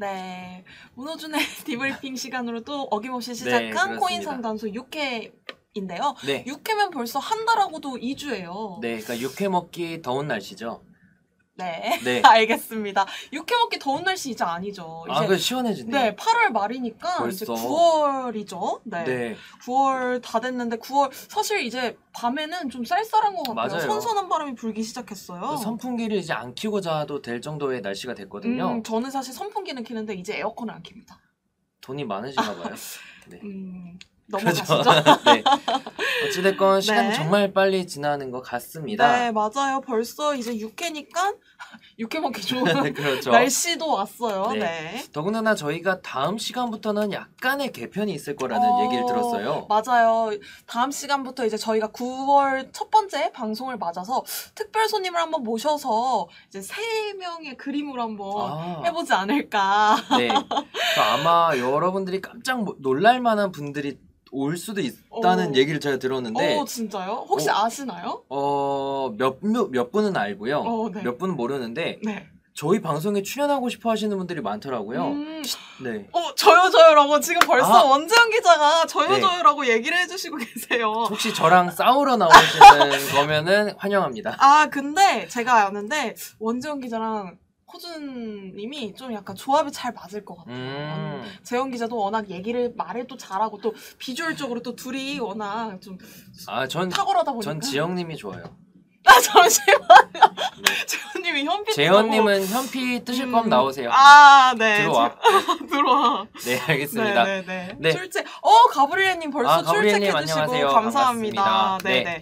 네, 문호준의 디브리핑 시간으로 또 어김없이 시작한 코인 상담소 6회인데요. 네. 6회면 벌써 한 달하고도 2주예요. 네, 그러니까 육회 먹기 더운 날씨죠. 네, 네. 알겠습니다. 육회 먹기 더운 날씨 이제 아니죠. 아, 그 시원해진대. 네, 8월 말이니까 벌써? 이제 9월이죠. 네. 네. 9월 다 됐는데 9월 사실 이제 밤에는 좀 쌀쌀한 것 같고요. 맞아요. 선선한 바람이 불기 시작했어요. 선풍기를 이제 안 켜고 자도 될 정도의 날씨가 됐거든요. 저는 사실 선풍기는 켜는데 이제 에어컨을 안 켭니다. 돈이 많으신가 봐요. 네. 넘어가시죠. 네. 어찌됐건 시간이 네. 정말 빨리 지나는 것 같습니다. 네, 맞아요. 벌써 이제 6회니까 6회 먹기 좋은 그렇죠. 날씨도 왔어요. 네. 네. 더군다나 저희가 다음 시간부터는 약간의 개편이 있을 거라는 얘기를 들었어요. 맞아요. 다음 시간부터 이제 저희가 9월 첫 번째 방송을 맞아서 특별 손님을 한번 모셔서 이제 3명의 그림으로 한번 해보지 않을까. 네. 아마 여러분들이 깜짝 놀랄 만한 분들이 올 수도 있다는 얘기를 제가 들었는데. 진짜요? 혹시 아시나요? 몇 분은 알고요. 네. 몇 분은 모르는데. 네. 저희 방송에 출연하고 싶어 하시는 분들이 많더라고요. 네. 저요라고 지금 벌써 원재현 기자가 네. 저요라고 얘기를 해주시고 계세요. 혹시 저랑 싸우러 나오시는 거면은 환영합니다. 근데 제가 아는데 원재현 기자랑 호준님이 좀 약간 조합이 잘 맞을 것 같아요. 재현 기자도 워낙 얘기를 말해도 잘하고 또 비주얼적으로 또 둘이 워낙 좀 탁월하다 보니까. 전 지영님이 좋아요. 잠시만요. 네. 재현님이 현피 재현님은 현피 뜨실 거면 나오세요. 네. 들어와. 들어와. 네, 알겠습니다. 네. 출첵. 가브리엘님 벌써 출첵해주시고 감사합니다. 네.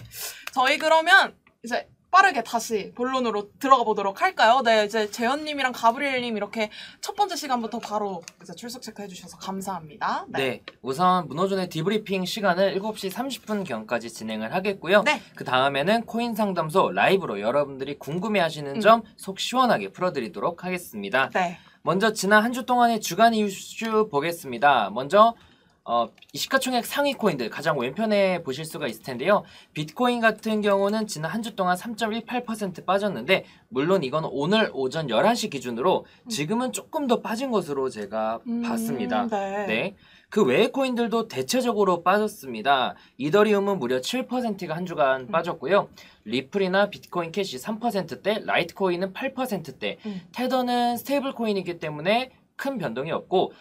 저희 그러면 이제 빠르게 다시 본론으로 들어가 보도록 할까요? 네, 이제 재현님이랑 가브리엘님 이렇게 첫 번째 시간부터 바로 이제 출석 체크해주셔서 감사합니다. 네, 우선 문호준의 디브리핑 시간을 7시 30분경까지 진행을 하겠고요. 네. 그 다음에는 코인 상담소 라이브로 여러분들이 궁금해하시는 점 속 시원하게 풀어드리도록 하겠습니다. 네. 먼저 지난 한 주 동안의 주간 이슈 보겠습니다. 먼저 이 시가총액 상위 코인들 가장 왼편에 보실 수가 있을 텐데요. 비트코인 같은 경우는 지난 한 주 동안 3.18% 빠졌는데 물론 이건 오늘 오전 11시 기준으로 지금은 조금 더 빠진 것으로 제가 봤습니다. 네. 그 외의 코인들도 대체적으로 빠졌습니다. 이더리움은 무려 7%가 한 주간 빠졌고요. 리플이나 비트코인 캐시 3%대, 라이트코인은 8%대, 테더는 스테이블 코인이기 때문에 큰 변동이 없고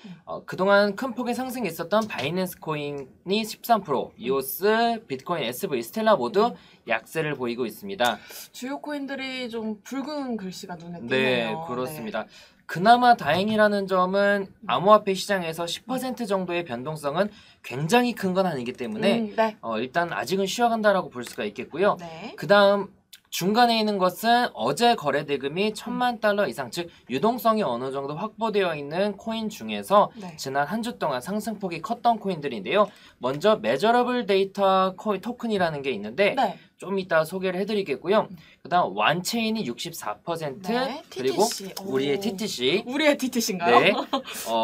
그동안 큰 폭의 상승이 있었던 바이낸스 코인이 13%, 이오스, 비트코인 SV, 스텔라 모두 약세를 보이고 있습니다. 주요 코인들이 좀 붉은 글씨가 눈에 띄네요. 네, 그렇습니다. 그나마 다행이라는 점은 암호화폐 시장에서 10% 정도의 변동성은 굉장히 큰 건 아니기 때문에 일단 아직은 쉬어간다라고 볼 수가 있겠고요. 그 다음 중간에 있는 것은 어제 거래 대금이 1000만 달러 이상, 즉 유동성이 어느 정도 확보되어 있는 코인 중에서 지난 한 주 동안 상승폭이 컸던 코인들인데요. 먼저 메저러블 데이터 토큰이라는 게 있는데 좀 이따 소개를 해드리겠고요. 그 다음 완체인이 64%, 그리고 TTC. 우리의 TTC. 우리의 TTC인가요? 네.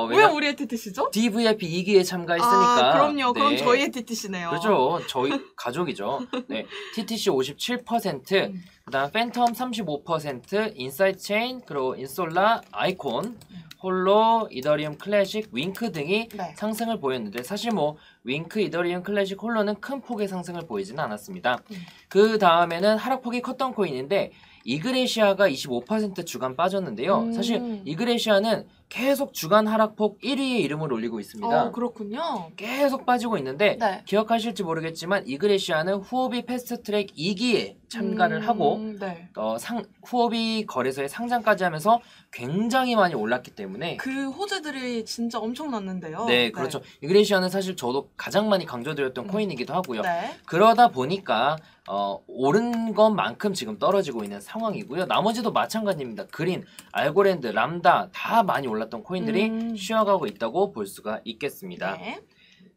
왜 우리의 TTC죠? DVIP 2기에 참가했으니까. 그럼요. 그럼 저희의 TTC네요. 그렇죠. 저희 가족이죠. 네. TTC 57%, 그 다음 팬텀 35%, 인사이트 체인, 그리고 인솔라, 아이콘, 홀로, 이더리움 클래식, 윙크 등이 상승을 보였는데 사실 윙크, 이더리움 클래식, 홀로는 큰 폭의 상승을 보이지는 않았습니다. 그 다음에는 하락폭이 컸던 코인인데 이그레시아가 25% 주간 빠졌는데요. 사실 이그레시아는 계속 주간 하락폭 1위의 이름을 올리고 있습니다. 그렇군요. 계속 빠지고 있는데 기억하실지 모르겠지만 이그레시아는 후오비 패스트트랙 2기에 참가를 하고 후오비 거래소에 상장까지 하면서 굉장히 많이 올랐기 때문에 그 호재들이 진짜 엄청났는데요. 네, 그렇죠. 이그레시아는 사실 저도 가장 많이 강조드렸던 코인이기도 하고요. 그러다 보니까 오른 것만큼 지금 떨어지고 있는 상황이고요. 나머지도 마찬가지입니다. 그린, 알고랜드, 람다 다 많이 올랐던 코인들이 쉬어가고 있다고 볼 수가 있겠습니다.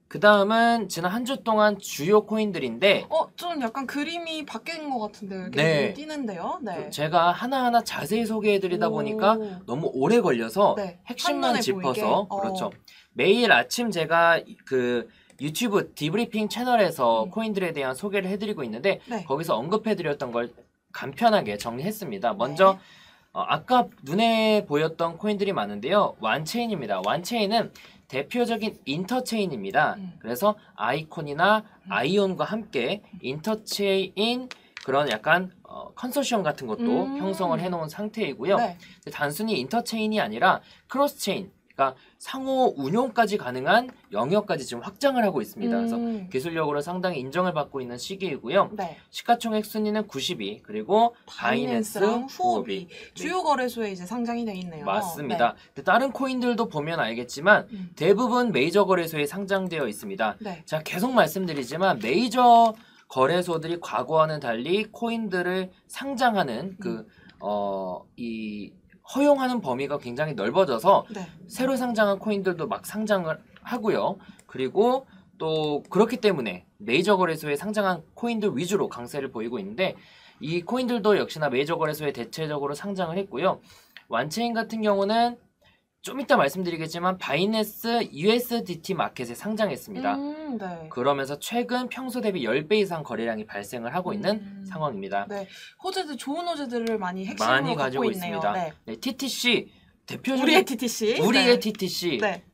그 다음은 지난 한 주 동안 주요 코인들인데 좀 약간 그림이 바뀐 것 같은데요. 이렇게 띄는데요. 제가 하나하나 자세히 소개해드리다 보니까 너무 오래 걸려서 핵심만 짚어서 그렇죠. 매일 아침 제가 그 유튜브 디브리핑 채널에서 코인들에 대한 소개를 해드리고 있는데 거기서 언급해드렸던 걸 간편하게 정리했습니다. 먼저 아까 눈에 보였던 코인들이 많은데요. 완체인입니다. 완체인은 대표적인 인터체인입니다. 그래서 아이콘이나 아이온과 함께 인터체인 그런 약간 컨소시엄 같은 것도 형성을 해놓은 상태이고요. 네. 단순히 인터체인이 아니라 크로스체인, 그러니까 상호 운용까지 가능한 영역까지 지금 확장을 하고 있습니다. 그래서 기술력으로 상당히 인정을 받고 있는 시기이고요. 네. 시가총액 순위는 90위, 그리고 바이낸스랑 후오비. 주요 거래소에 이제 상장이 돼 있네요. 맞습니다. 네. 다른 코인들도 보면 알겠지만 대부분 메이저 거래소에 상장되어 있습니다. 네. 제가 계속 말씀드리지만 메이저 거래소들이 과거와는 달리 코인들을 상장하는 이 허용하는 범위가 굉장히 넓어져서 네. 새로 상장한 코인들도 막 상장을 하고요. 그리고 또 그렇기 때문에 메이저 거래소에 상장한 코인들 위주로 강세를 보이고 있는데 이 코인들도 역시나 메이저 거래소에 대체적으로 상장을 했고요. 완체인 같은 경우는 좀 이따 말씀드리겠지만 바이낸스 USDT 마켓에 상장했습니다. 네. 그러면서 최근 평소 대비 10배 이상 거래량이 발생을 하고 있는 상황입니다. 네. 호재들, 좋은 호재들을 많이 핵심으로 갖고 있네요. 있습니다. 네. 네, TTC 대표적인 우리의 TTC. 우리의 네. TTC 네.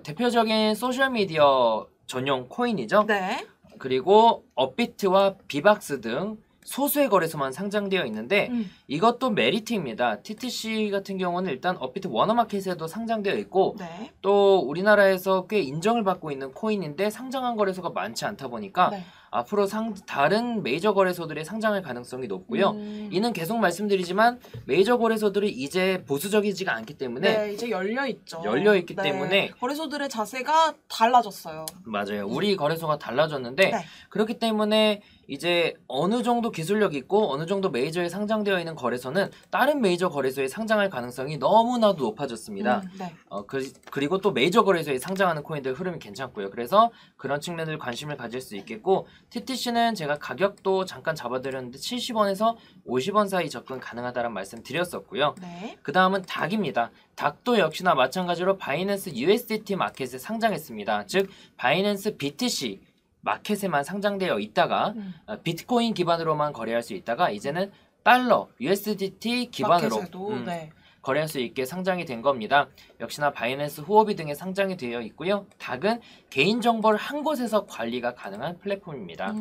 대표적인 소셜미디어 전용 코인이죠. 네. 그리고 업비트와 비박스 등 소수의 거래소만 상장되어 있는데 이것도 메리트입니다. TTC 같은 경우는 일단 업비트 워너마켓에도 상장되어 있고 네. 또 우리나라에서 꽤 인정을 받고 있는 코인인데 상장한 거래소가 많지 않다 보니까 네. 앞으로 다른 메이저 거래소들의 상장할 가능성이 높고요. 이는 계속 말씀드리지만 메이저 거래소들이 이제 보수적이지가 않기 때문에 네, 이제 열려있죠. 열려있기 네. 때문에 거래소들의 자세가 달라졌어요. 맞아요. 우리 거래소가 달라졌는데 네. 그렇기 때문에 이제 어느 정도 기술력이 있고 어느 정도 메이저에 상장되어 있는 거래소는 다른 메이저 거래소에 상장할 가능성이 너무나도 높아졌습니다. 네. 그리고 또 메이저 거래소에 상장하는 코인들 흐름이 괜찮고요. 그래서 그런 측면들 관심을 가질 수 있겠고 TTC는 제가 가격도 잠깐 잡아드렸는데 70원에서 50원 사이 접근 가능하다는 말씀 드렸었고요. 네. 그 다음은 닥입니다. 닥도 역시나 마찬가지로 바이낸스 USDT 마켓에 상장했습니다. 즉 바이낸스 BTC 마켓에만 상장되어 있다가 비트코인 기반으로만 거래할 수 있다가 이제는 달러, USDT 기반으로 네. 거래할 수 있게 상장이 된 겁니다. 역시나 바이낸스, 후오비 등에 상장이 되어 있고요. 닥은 개인정보를 한 곳에서 관리가 가능한 플랫폼입니다.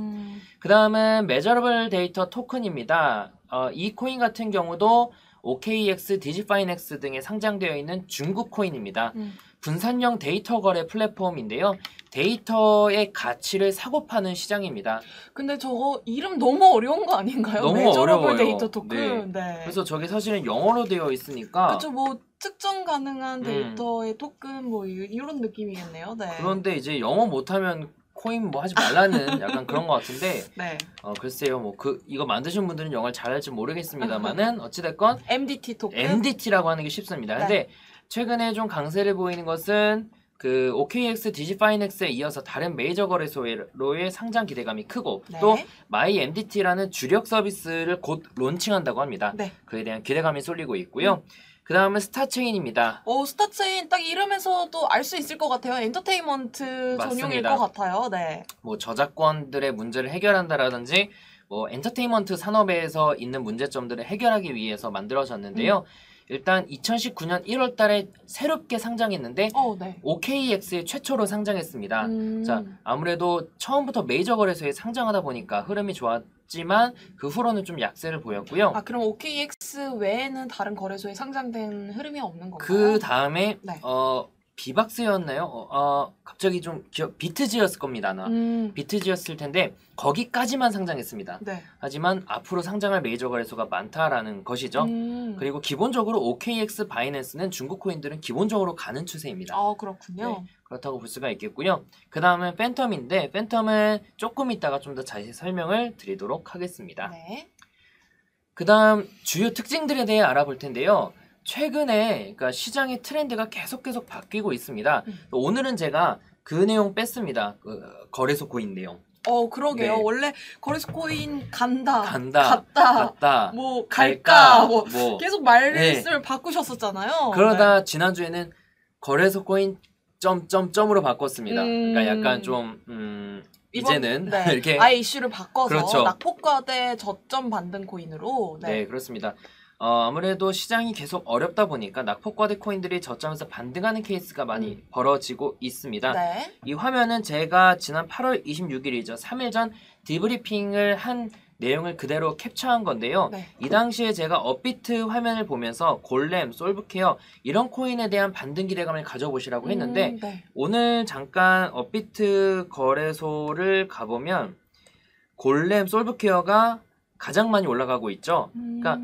그 다음은 메저러블 데이터 토큰입니다. 이 코인 같은 경우도 OKX, 디지파이넥스 등에 상장되어 있는 중국 코인입니다. 분산형 데이터 거래 플랫폼인데요. 데이터의 가치를 사고 파는 시장입니다. 근데 저거 이름 너무 어려운 거 아닌가요? 너무 어려워요. 데이터 토큰. 네. 그래서 저게 사실은 영어로 되어 있으니까 그렇죠. 뭐 측정 가능한 데이터의 토큰 뭐 이런 느낌이겠네요. 네. 그런데 이제 영어 못하면 코인 뭐 하지 말라는 약간 그런 것 같은데 네. 글쎄요. 뭐 이거 만드신 분들은 영어를 잘할지 모르겠습니다만은 어찌됐건 MDT 토큰. MDT라고 하는 게 쉽습니다. 근데 네. 최근에 좀 강세를 보이는 것은 그 OKX, 디지파이넥스에 이어서 다른 메이저 거래소의 상장 기대감이 크고 네. 또 마이 MDT라는 주력 서비스를 곧 론칭한다고 합니다. 네. 그에 대한 기대감이 쏠리고 있고요. 그 다음은 스타체인입니다. 스타체인 딱 이름에서도 알 수 있을 것 같아요. 엔터테인먼트 전용일 것 같아요. 네. 뭐 저작권들의 문제를 해결한다라든지 뭐 엔터테인먼트 산업에서 있는 문제점들을 해결하기 위해서 만들어졌는데요. 일단 2019년 1월 달에 새롭게 상장했는데 네. OKX에 최초로 상장했습니다. 자, 아무래도 처음부터 메이저 거래소에 상장하다 보니까 흐름이 좋았지만 그 후로는 좀 약세를 보였고요. 그럼 OKX 외에는 다른 거래소에 상장된 흐름이 없는 건가요? 그 다음에 네. 비박스였나요? 갑자기 좀 비트지였을 겁니다. 아마. 비트지였을 텐데 거기까지만 상장했습니다. 네. 하지만 앞으로 상장할 메이저 거래소가 많다라는 것이죠. 그리고 기본적으로 OKX, 바이낸스는 중국 코인들은 기본적으로 가는 추세입니다. 그렇군요. 네, 그렇다고 볼 수가 있겠고요. 그 다음은 팬텀인데 팬텀은 조금 이따가 좀 더 자세히 설명을 드리도록 하겠습니다. 네. 그 다음 주요 특징들에 대해 알아볼 텐데요. 최근에 그러니까 시장의 트렌드가 계속 바뀌고 있습니다. 오늘은 제가 그 내용 뺐습니다. 거래소 코인 내용. 그러게요. 네. 원래 거래소 코인 갔다, 갔다, 뭐 갈까, 뭐 계속 말씀을 네. 바꾸셨었잖아요. 그러다 네. 지난주에는 거래소 코인 점으로 바꿨습니다. 그러니까 약간 좀 이제는 네. 이렇게 아예 이슈를 바꿔서 그렇죠. 낙폭과대 저점 반등 코인으로. 네, 그렇습니다. 아무래도 시장이 계속 어렵다 보니까 낙폭과대 코인들이 저점에서 반등하는 케이스가 많이 벌어지고 있습니다. 네. 이 화면은 제가 지난 8월 26일이죠. 3일 전 디브리핑을 한 내용을 그대로 캡처한 건데요. 네. 이 당시에 제가 업비트 화면을 보면서 골렘, 솔브케어 이런 코인에 대한 반등 기대감을 가져보시라고 했는데 네. 오늘 잠깐 업비트 거래소를 가보면 골렘, 솔브케어가 가장 많이 올라가고 있죠. 그러니까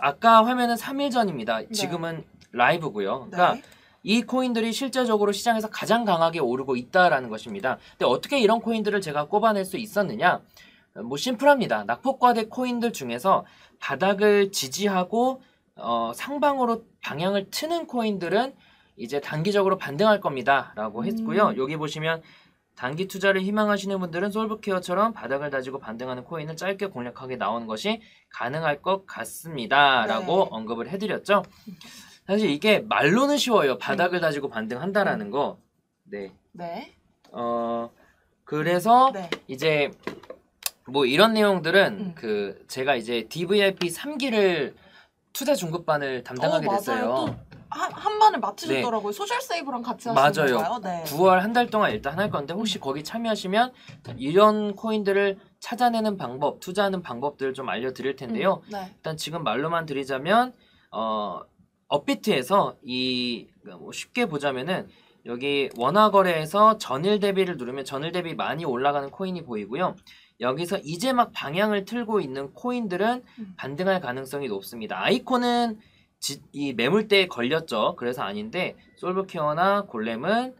아까 화면은 3일 전입니다. 지금은 라이브고요. 그러니까 이 코인들이 실제적으로 시장에서 가장 강하게 오르고 있다라는 것입니다. 근데 어떻게 이런 코인들을 제가 꼽아낼 수 있었느냐? 뭐 심플합니다. 낙폭과대 코인들 중에서 바닥을 지지하고 상방으로 방향을 트는 코인들은 이제 단기적으로 반등할 겁니다. 라고 했고요. 여기 보시면 단기 투자를 희망하시는 분들은 솔브케어처럼 바닥을 다지고 반등하는 코인을 짧게 공략하게 나오는 것이 가능할 것 같습니다. 라고 언급을 해드렸죠. 사실 이게 말로는 쉬워요. 바닥을 다지고 반등한다라는 거. 네. 그래서 이제 뭐 이런 내용들은 제가 이제 DVIP 3기를 투자 중급반을 담당하게 됐어요. 또 한 반을 맡으셨더라고요. 소셜 세이브랑 같이 하시는 건가요? 맞아요. 9월 한 달 동안 일단 할 건데 혹시 거기 참여하시면 이런 코인들을 찾아내는 방법, 투자하는 방법들을 좀 알려드릴 텐데요. 일단 지금 말로만 드리자면 업비트에서 뭐 쉽게 보자면은 여기 원화 거래에서 전일 대비를 누르면 전일 대비 많이 올라가는 코인이 보이고요. 여기서 이제 막 방향을 틀고 있는 코인들은 반등할 가능성이 높습니다. 아이콘은 이 매물대에 걸렸죠. 그래서 아닌데 솔브케어나 골렘은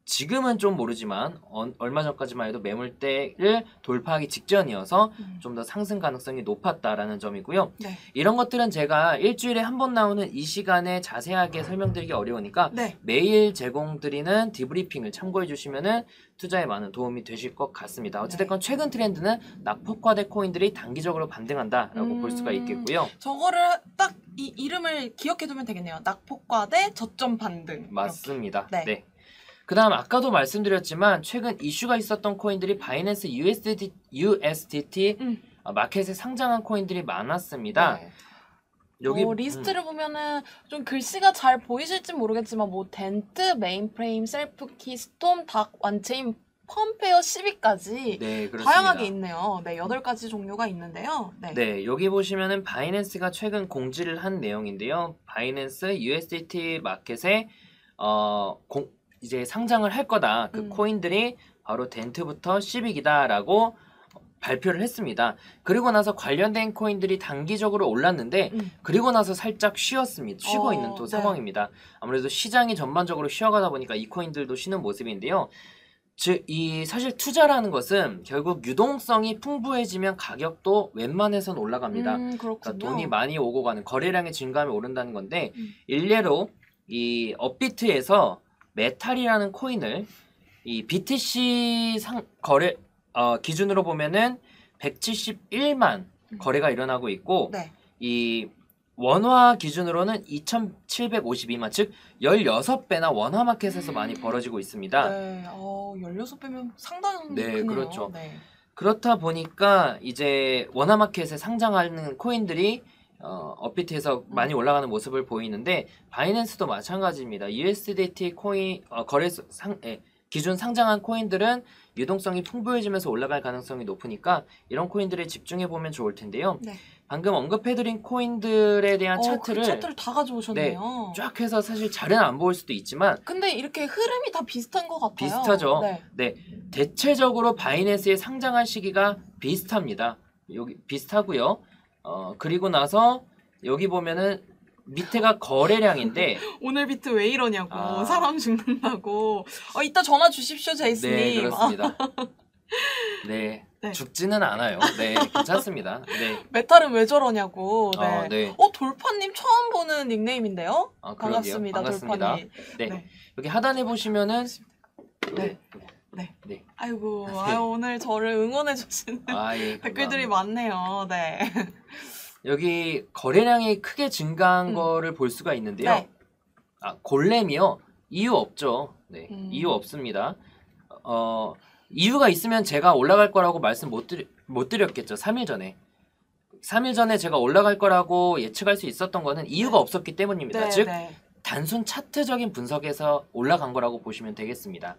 지금은 좀 모르지만 얼마 전까지만 해도 매물대를 돌파하기 직전이어서 좀 더 상승 가능성이 높았다라는 점이고요. 이런 것들은 제가 일주일에 한 번 나오는 이 시간에 자세하게 설명드리기 어려우니까 매일 제공드리는 디브리핑을 참고해 주시면은 투자에 많은 도움이 되실 것 같습니다. 어찌됐건 최근 트렌드는 낙폭과대 코인들이 단기적으로 반등한다라고 볼 수가 있겠고요. 저거를 딱 이 이름을 기억해두면 되겠네요. 낙폭과대 저점 반등. 맞습니다. 네. 그 다음 아까도 말씀드렸지만 최근 이슈가 있었던 코인들이 바이낸스 USDT 마켓에 상장한 코인들이 많았습니다. 여기 리스트를 보면은 좀 글씨가 잘 보이실지 모르겠지만 뭐 덴트, 메인프레임, 셀프키, 스톰, 닥, 완체인, 펌페어 10위까지 다양하게 있네요. 8가지 종류가 있는데요. 여기 보시면은 바이낸스가 최근 공지를 한 내용인데요. 바이낸스 USDT 마켓에 이제 상장을 할 거다. 그 코인들이 바로 덴트부터 시빅이다라고 발표를 했습니다. 그리고 나서 관련된 코인들이 단기적으로 올랐는데 그리고 나서 살짝 쉬고 있는 또 상황입니다. 아무래도 시장이 전반적으로 쉬어가다 보니까 이 코인들도 쉬는 모습인데요. 즉, 사실 투자라는 것은 결국 유동성이 풍부해지면 가격도 웬만해선 올라갑니다. 그러니까 돈이 많이 오고 가는 거래량의 증감이 오른다는 건데 일례로 이 업비트에서 메탈이라는 코인을 이 BTC 거래 기준으로 보면은 171만 거래가 일어나고 있고 이 원화 기준으로는 2,752만 즉 16배나 원화 마켓에서 많이 벌어지고 있습니다. 16배면 상당히 크네요. 그렇죠. 그렇다 보니까 이제 원화 마켓에 상장하는 코인들이 업비트에서 많이 올라가는 모습을 보이는데 바이낸스도 마찬가지입니다. USDT 코인 거래소 기준 상장한 코인들은 유동성이 풍부해지면서 올라갈 가능성이 높으니까 이런 코인들에 집중해 보면 좋을 텐데요. 방금 언급해드린 코인들에 대한 차트를 차트를 다 가져오셨네요. 쫙 해서 사실 잘은 안 보일 수도 있지만 근데 이렇게 흐름이 다 비슷한 것 같아요. 비슷하죠. 대체적으로 바이낸스에 상장한 시기가 비슷합니다. 여기 비슷하고요. 그리고 나서 여기 보면은 밑에가 거래량인데 오늘 비트 왜 이러냐고 사람 죽는다고 이따 전화 주십시오 제이스님. 네 그렇습니다. 죽지는 않아요. 괜찮습니다. 메탈은 왜 저러냐고. 돌파님 처음 보는 닉네임인데요. 반갑습니다. 돌파님. 여기 하단에 보시면은 아이고 오늘 저를 응원해 주시는 댓글들이 많네요. 여기 거래량이 크게 증가한 거를 볼 수가 있는데요. 골렘이요. 이유 없죠. 이유 없습니다. 이유가 있으면 제가 올라갈 거라고 말씀 못 드렸겠죠. 3일 전에. 3일 전에 제가 올라갈 거라고 예측할 수 있었던 거는 이유가 없었기 때문입니다. 네, 즉 네. 단순 차트적인 분석에서 올라간 거라고 보시면 되겠습니다.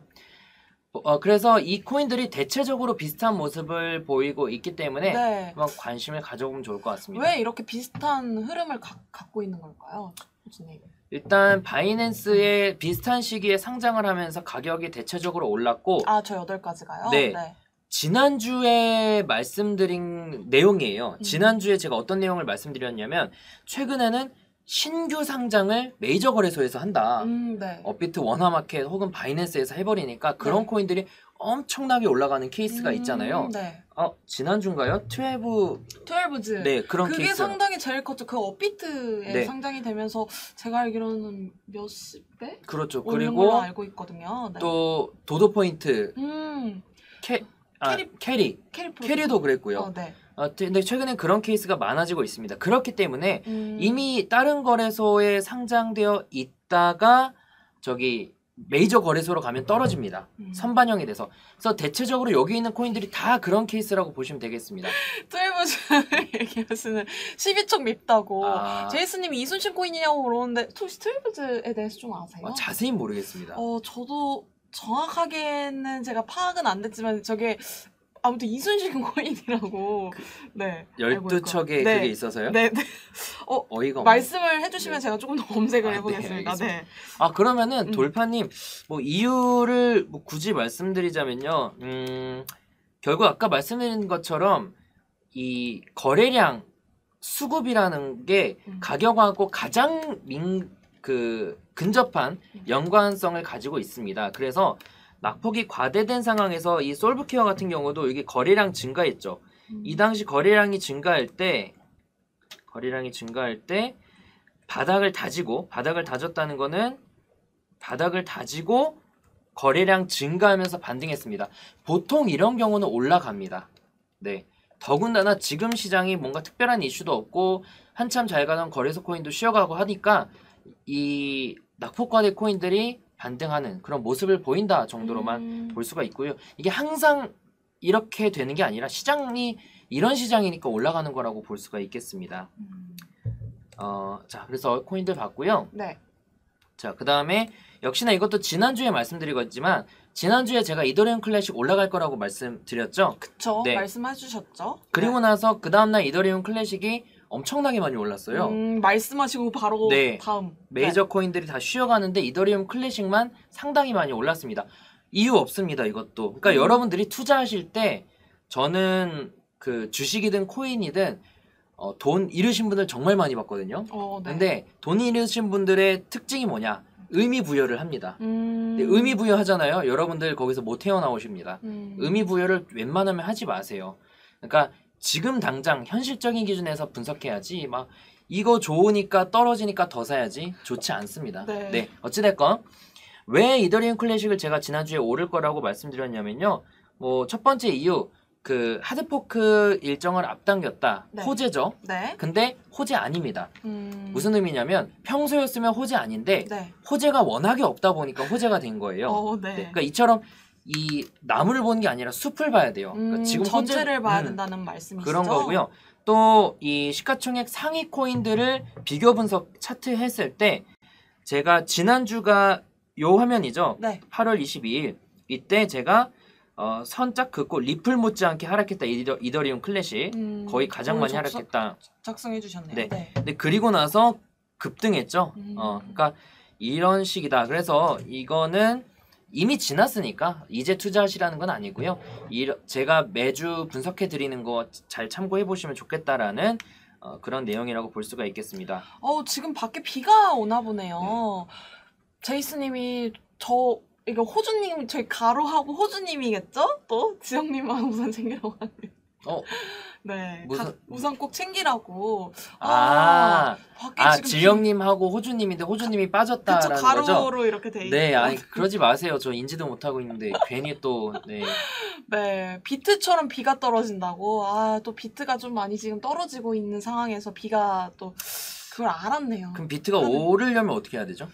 그래서 이 코인들이 대체적으로 비슷한 모습을 보이고 있기 때문에 네. 한번 관심을 가져보면 좋을 것 같습니다. 왜 이렇게 비슷한 흐름을 갖고 있는 걸까요? 교수님. 일단 바이낸스에 비슷한 시기에 상장을 하면서 가격이 대체적으로 올랐고 저 8가지가요? 네. 지난주에 말씀드린 내용이에요. 지난주에 제가 어떤 내용을 말씀드렸냐면 최근에는 신규 상장을 메이저 거래소에서 한다. 네. 업비트, 원화마켓 혹은 바이낸스에서 해버리니까 그런 네. 코인들이 엄청나게 올라가는 케이스가 있잖아요. 네. 지난주인가요? 12즈. 네, 그런 그게 케이스. 상당히 제일 컸죠. 그 업비트에 네. 상장이 되면서 제가 알기로는 몇십 배? 그렇죠. 오른 걸로 그리고 알고 있거든요. 네. 또 도도 포인트, 캐리도 그랬고요. 네. 근데 최근에 그런 케이스가 많아지고 있습니다. 그렇기 때문에 이미 다른 거래소에 상장되어 있다가 저기 메이저 거래소로 가면 떨어집니다. 선반영이 돼서. 그래서 대체적으로 여기 있는 코인들이 다 그런 케이스라고 보시면 되겠습니다. 12즈 얘기하시는 12촉 밉다고. 제이스님이 이순신 코인이냐고 물었는데 혹시 12즈에 대해서 좀 아세요? 자세히 모르겠습니다. 저도 정확하게는 제가 파악은 안 됐지만 저게 아무튼 이순신 코인이라고. 네. 12척에 네. 그게 있어서요? 네. 어이가 없네. 말씀을 해주시면 제가 조금 더 검색을 해보겠습니다. 네. 그러면은 돌파님 뭐 이유를 뭐 굳이 말씀드리자면요. 결국 아까 말씀드린 것처럼 이 거래량 수급이라는 게 가격하고 가장 근접한 연관성을 가지고 있습니다. 그래서 낙폭이 과대된 상황에서 이 솔브케어 같은 경우도 이게 거래량 증가했죠. 이 당시 거래량이 증가할 때 바닥을 다졌다는 거는 바닥을 다지고 거래량 증가하면서 반등했습니다. 보통 이런 경우는 올라갑니다. 네. 더군다나 지금 시장이 뭔가 특별한 이슈도 없고 한참 잘 가던 거래소 코인도 쉬어가고 하니까 이 낙폭과대 코인들이 반등하는 그런 모습을 보인다 정도로만 볼 수가 있고요. 이게 항상 이렇게 되는 게 아니라 시장이 이런 시장이니까 올라가는 거라고 볼 수가 있겠습니다. 자, 그래서 코인들 봤고요. 네. 자, 그 다음에 역시나 이것도 지난주에 말씀드리겠지만 지난주에 제가 이더리움 클래식 올라갈 거라고 말씀드렸죠? 그쵸. 네. 말씀해주셨죠. 그리고 나서 그 다음날 이더리움 클래식이 엄청나게 많이 올랐어요. 말씀하시고 바로 다음. 메이저 코인들이 다 쉬어가는데 이더리움 클래식만 상당히 많이 올랐습니다. 이유 없습니다. 이것도. 그러니까 여러분들이 투자하실 때 저는 그 주식이든 코인이든 돈 잃으신 분들 정말 많이 봤거든요. 네. 근데 돈 잃으신 분들의 특징이 뭐냐? 의미 부여를 합니다. 근데 의미 부여하잖아요. 여러분들 거기서 못 태어나오십니다. 의미 부여를 웬만하면 하지 마세요. 그러니까 지금 당장 현실적인 기준에서 분석해야지 막 이거 좋으니까 떨어지니까 더 사야지 좋지 않습니다. 네. 어찌됐건 왜 이더리움 클래식을 제가 지난주에 오를 거라고 말씀드렸냐면요. 뭐 첫 번째 이유 그 하드포크 일정을 앞당겼다. 네. 호재죠. 네. 근데 호재 아닙니다. 무슨 의미냐면 평소였으면 호재 아닌데 네. 호재가 워낙에 없다 보니까 호재가 된 거예요. 네. 그러니까 이처럼 이 나무를 보는 게 아니라 숲을 봐야 돼요. 그러니까 지금 전체를 봐야 된다는 말씀이시죠? 그런 거고요. 또 이 시가총액 상위 코인들을 비교 분석 차트 했을 때 제가 지난주가 요 화면이죠. 네. 8월 22일 이때 제가 선짝 긋고 리플 못지않게 하락했다. 이더리움 클래식 거의 가장 많이 하락했다. 작성해 주셨네요. 네. 근데 그리고 나서 급등했죠. 그러니까 이런 식이다. 그래서 이거는 이미 지났으니까 이제 투자하시라는 건 아니고요. 제가 매주 분석해 드리는 거 잘 참고해 보시면 좋겠다라는 그런 내용이라고 볼 수가 있겠습니다. 지금 밖에 비가 오나 보네요. 제이스님이 이거 호주님 저희 가로하고 호주님이겠죠? 또 지영님만 우산 챙기라고 하네요. 네, 우산 꼭 챙기라고. 밖에 지금 지영님하고 호주님인데 호주님이 빠졌다라는 그쵸, 가로로 거죠? 가로로 이렇게 돼 있어요. 네, 아니 그러지 마세요. 저 인지도 못하고 있는데 괜히 또 네, 비트처럼 비가 떨어진다고. 또 비트가 좀 많이 지금 떨어지고 있는 상황에서 비가 또 그걸 알았네요. 그럼 비트가 오르려면 어떻게 해야 되죠?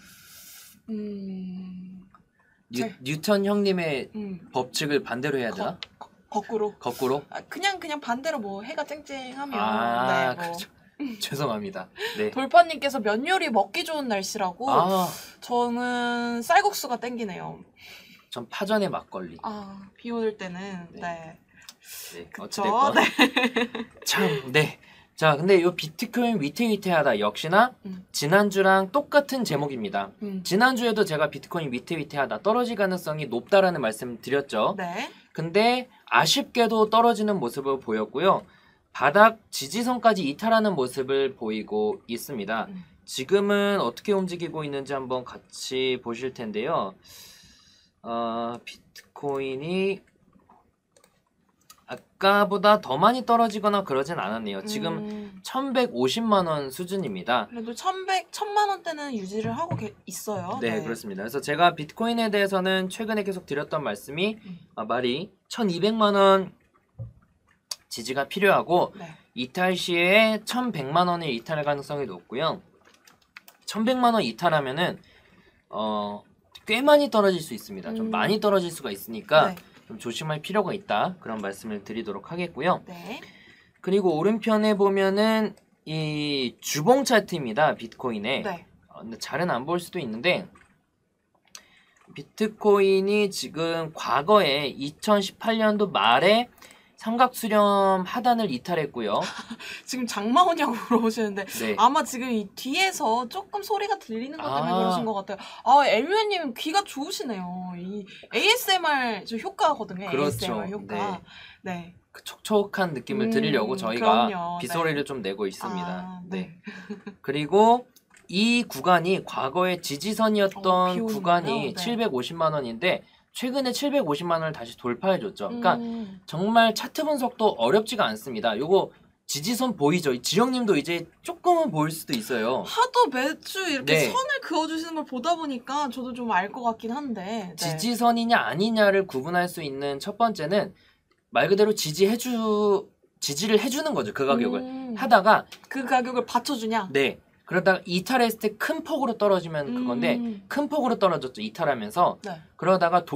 뉴턴 형님의 법칙을 반대로 해야 되나? 거꾸로. 거꾸로? 아, 그냥 반대로 뭐 해가 쨍쨍하면. 아, 네, 뭐. 그렇죠. 죄송합니다. 네. 돌파님께서 면 요리 먹기 좋은 날씨라고. 저는 쌀국수가 땡기네요. 전 파전에 막걸리. 비 오는 때는 네. 네, 그쵸? 어찌됐건. 네. 참, 네. 자, 근데 이 비트코인 위태위태하다 역시나 지난주랑 똑같은 제목입니다. 지난주에도 제가 비트코인 위태위태하다 떨어질 가능성이 높다라는 말씀 드렸죠. 네. 근데 아쉽게도 떨어지는 모습을 보였고요. 바닥 지지선까지 이탈하는 모습을 보이고 있습니다. 지금은 어떻게 움직이고 있는지 한번 같이 보실 텐데요. 비트코인이 아까보다 더 많이 떨어지거나 그러진 않았네요. 지금 1150만 원 수준입니다. 그래도 1000만 원대는 유지를 하고 있어요. 네, 그렇습니다. 그래서 제가 비트코인에 대해서는 최근에 계속 드렸던 말씀이 말이 1200만 원 지지가 필요하고 네. 이탈 시에 1100만 원을 이탈할 가능성이 높고요. 1100만 원 이탈하면은 꽤 많이 떨어질 수 있습니다. 좀 많이 떨어질 수가 있으니까 네. 좀 조심할 필요가 있다. 그런 말씀을 드리도록 하겠고요. 네. 그리고 오른편에 보면은 이 주봉 차트입니다. 비트코인에. 네. 근데 잘은 안 보일 수도 있는데 비트코인이 지금 과거에 2018년도 말에 삼각수렴 하단을 이탈했고요. 지금 장마 오냐고 물어보시는데 네. 아마 지금 이 뒤에서 조금 소리가 들리는 것 때문에 그러신 것 같아요. 엘뮤님 귀가 좋으시네요. 이 ASMR 저 효과거든요. 그렇죠. ASMR 효과. 네. 그 촉촉한 느낌을 드리려고 저희가 그럼요. 빗소리를 좀 내고 있습니다. 네. 그리고 이 구간이 과거에 지지선이었던 비 구간이 오는군요. 750만 원인데 최근에 750만 원을 다시 돌파해줬죠. 그러니까 정말 차트 분석도 어렵지가 않습니다. 요거 지지선 보이죠? 지영님도 이제 조금은 보일 수도 있어요. 하도 매주 이렇게 네. 선을 그어주시는 걸 보다 보니까 저도 좀 알 것 같긴 한데. 네. 지지선이냐 아니냐를 구분할 수 있는 첫 번째는 말 그대로 지지를 해주는 거죠. 그 가격을 하다가 그 가격을 받쳐주냐? 네. 그러다가 이탈했을 때 큰 폭으로 떨어지면 그건데 큰 폭으로 떨어졌죠. 이탈하면서. 네. 그러다가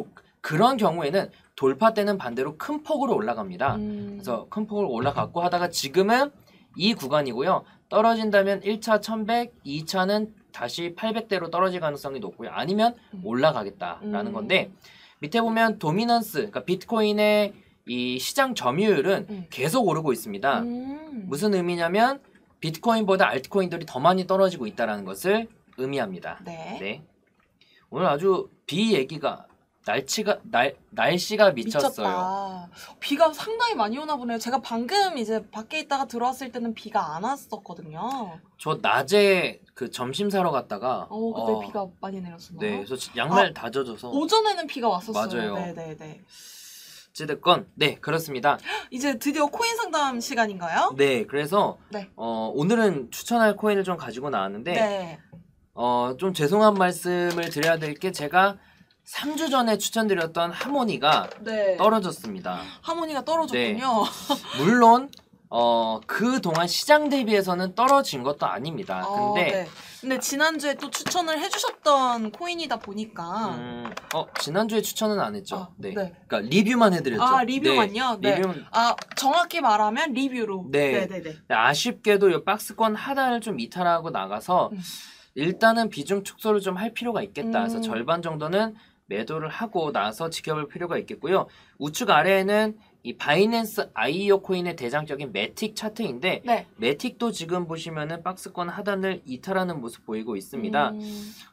그런 경우에는 돌파 때는 반대로 큰 폭으로 올라갑니다. 그래서 큰 폭으로 올라갔고 하다가 지금은 이 구간이고요. 떨어진다면 1차 1100, 2차는 다시 800대로 떨어질 가능성이 높고요. 아니면 올라가겠다라는 건데 밑에 보면 도미넌스, 그러니까 비트코인의 이 시장 점유율은 계속 오르고 있습니다. 무슨 의미냐면 비트코인보다 알트코인들이 더 많이 떨어지고 있다는 것을 의미합니다. 네. 오늘 아주 비 얘기가 날씨가 미쳤어요. 미쳤다. 비가 상당히 많이 오나 보네요. 제가 방금 이제 밖에 있다가 들어왔을 때는 비가 안 왔었거든요. 저 낮에 그 점심 사러 갔다가 그때 비가 많이 내렸었나요? 네, 그래서 양말 다 젖어서 오전에는 비가 왔었어요. 맞아요. 네네네. 어찌됐건 네 그렇습니다. 이제 드디어 코인 상담 시간인가요? 네, 그래서 네. 오늘은 추천할 코인을 좀 가지고 나왔는데 네. 좀 죄송한 말씀을 드려야 될 게 제가 3주 전에 추천드렸던 하모니가 네. 떨어졌습니다. 하모니가 떨어졌군요. 물론 그동안 시장 대비해서는 떨어진 것도 아닙니다. 근데 지난주에 또 추천을 해주셨던 코인이다 보니까 지난주에 추천은 안 했죠. 네. 네. 그러니까 리뷰만 해드렸죠. 리뷰만요? 네. 리뷰는 정확히 말하면 리뷰로. 네. 아쉽게도 이 박스권 하단을 좀 이탈하고 나가서 일단은 비중 축소를 좀 할 필요가 있겠다. 그래서 절반 정도는 매도를 하고 나서 지켜볼 필요가 있겠고요. 우측 아래에는 이 바이낸스 IEO 코인의 대장적인 매틱 차트인데 네. 매틱도 지금 보시면은 박스권 하단을 이탈하는 모습 보이고 있습니다.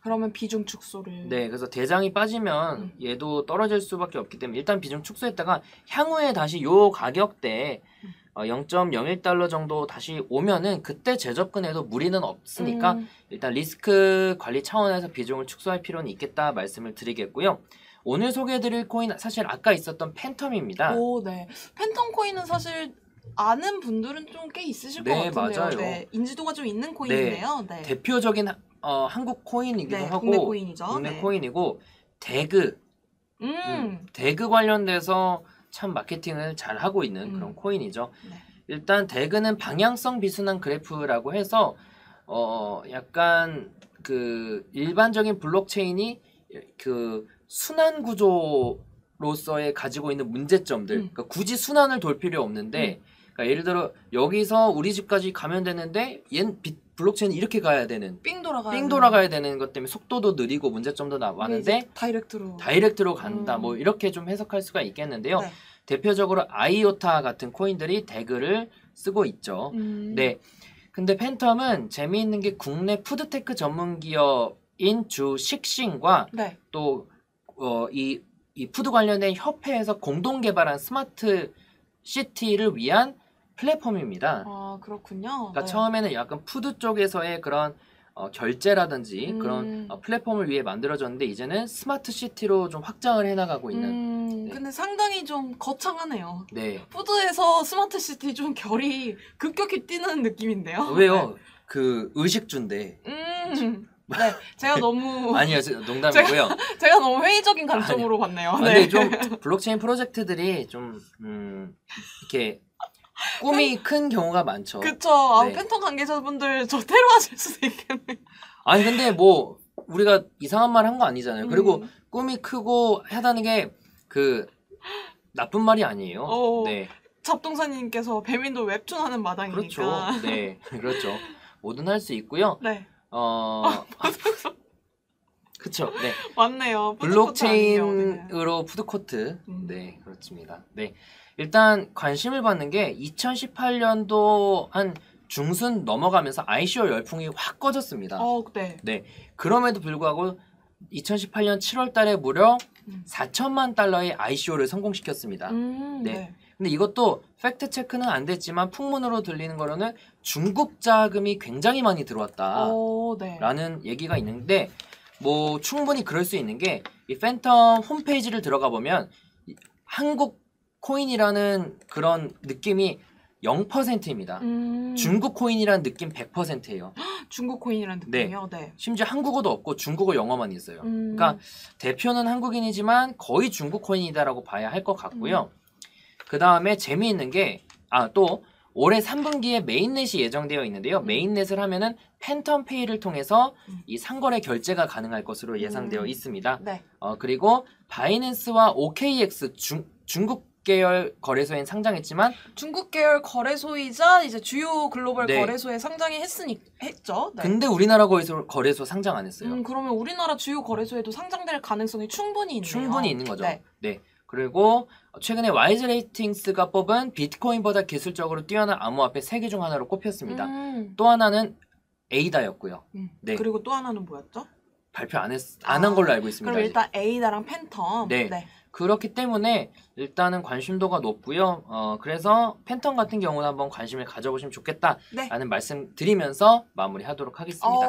그러면 비중 축소를. 네, 그래서 대장이 빠지면 얘도 떨어질 수밖에 없기 때문에 일단 비중 축소했다가 향후에 다시 요 가격대 0.01달러 정도 다시 오면은 그때 재접근해도 무리는 없으니까 일단 리스크 관리 차원에서 비중을 축소할 필요는 있겠다 말씀을 드리겠고요. 오늘 소개해드릴 코인 사실 아까 있었던 팬텀입니다. 네. 팬텀 코인은 사실 아는 분들은 좀 꽤 있으실 것 같은데요. 맞아요. 네, 인지도가 좀 있는 코인이네요. 네. 대표적인 한국 코인이기도 하고 국내 코인이죠. 국내 코인이고 대그 대그 관련돼서 참 마케팅을 잘 하고 있는 그런 코인이죠. 네. 일단 대그는 방향성 비순환 그래프라고 해서 약간 그 일반적인 블록체인이 그 순환 구조 로서의 가지고 있는 문제점들, 그러니까 굳이 순환을 돌 필요 없는데, 그러니까 예를 들어 여기서 우리 집까지 가면 되는데 블록체인은 이렇게 가야 되는, 삥 돌아가야 되는 것 때문에 속도도 느리고 문제점도 많은데 다이렉트로 간다. 뭐 이렇게 좀 해석할 수가 있겠는데요. 네. 대표적으로 아이오타 같은 코인들이 대그를 쓰고 있죠. 네. 근데 팬텀은 재미있는 게 국내 푸드테크 전문 기업인 주식싱과 네. 또 이 푸드 관련된 협회에서 공동 개발한 스마트 시티를 위한 플랫폼입니다. 아, 그렇군요. 그러니까 네. 처음에는 약간 푸드 쪽에서의 그런 결제라든지 그런 플랫폼을 위해 만들어졌는데 이제는 스마트 시티로 좀 확장을 해나가고 있는. 네. 근데 상당히 좀 거창하네요. 네. 푸드에서 스마트 시티 좀 결이 급격히 뛰는 느낌인데요. 왜요? 그 의식주인데. 네, 제가 너무 아니요, 농담이고요. 제가 너무 회의적인 관점으로 봤네요. 근데 네. 좀 블록체인 프로젝트들이 좀 이렇게 꿈이 큰 경우가 많죠. 그쵸. 네. 팬텀 관계자분들 저 테러하실 수도 있겠네. 아니 근데 뭐 우리가 이상한 말 한 거 아니잖아요. 그리고 꿈이 크고 하다는 게 그 나쁜 말이 아니에요. 네. 잡동사님께서 배민도 웹툰 하는 마당이니까. 그렇죠. 네, 그렇죠. 뭐든 할 수 있고요. 네. 그쵸. 네. 맞네요. 블록체인으로 푸드코트. 네, 그렇습니다. 네. 일단 관심을 받는 게 2018년도 한 중순 넘어가면서 ICO 열풍이 확 꺼졌습니다. 네. 네. 그럼에도 불구하고 2018년 7월 달에 무려 4천만 달러의 ICO를 성공시켰습니다. 네. 근데 이것도 팩트 체크는 안 됐지만 풍문으로 들리는 거로는 중국 자금이 굉장히 많이 들어왔다라는 얘기가 있는데 뭐 충분히 그럴 수 있는 게 이 팬텀 홈페이지를 들어가 보면 한국 코인이라는 그런 느낌이 0%입니다. 중국 코인이라는 느낌 100%예요. 중국 코인이라는 느낌이요? 네. 심지어 한국어도 없고 중국어 영어만 있어요. 그러니까 대표는 한국인이지만 거의 중국 코인이다라고 봐야 할 것 같고요. 그 다음에 재미있는 게 또 올해 3분기에 메인넷이 예정되어 있는데요. 메인넷을 하면은 팬텀페이를 통해서 이 상거래 결제가 가능할 것으로 예상되어 있습니다. 네. 그리고 바이낸스와 OKX 중국 계열 거래소엔 상장했지만 중국 계열 거래소이자 이제 주요 글로벌 거래소에 상장했죠. 네. 근데 우리나라 거래소 상장 안 했어요. 그러면 우리나라 주요 거래소에도 상장될 가능성이 충분히 있네요. 충분히 있는 거죠. 네. 그리고 최근에 와이즈 레이팅스가 뽑은 비트코인보다 기술적으로 뛰어난 암호화폐 3개 중 하나로 꼽혔습니다. 또 하나는 에이다였고요. 네. 그리고 또 하나는 뭐였죠? 발표 안 한 걸로 알고 있습니다. 그럼 일단 에이다랑 팬텀. 네. 그렇기 때문에 일단은 관심도가 높고요. 그래서 팬텀 같은 경우는 한번 관심을 가져보시면 좋겠다라는 말씀 드리면서 마무리하도록 하겠습니다.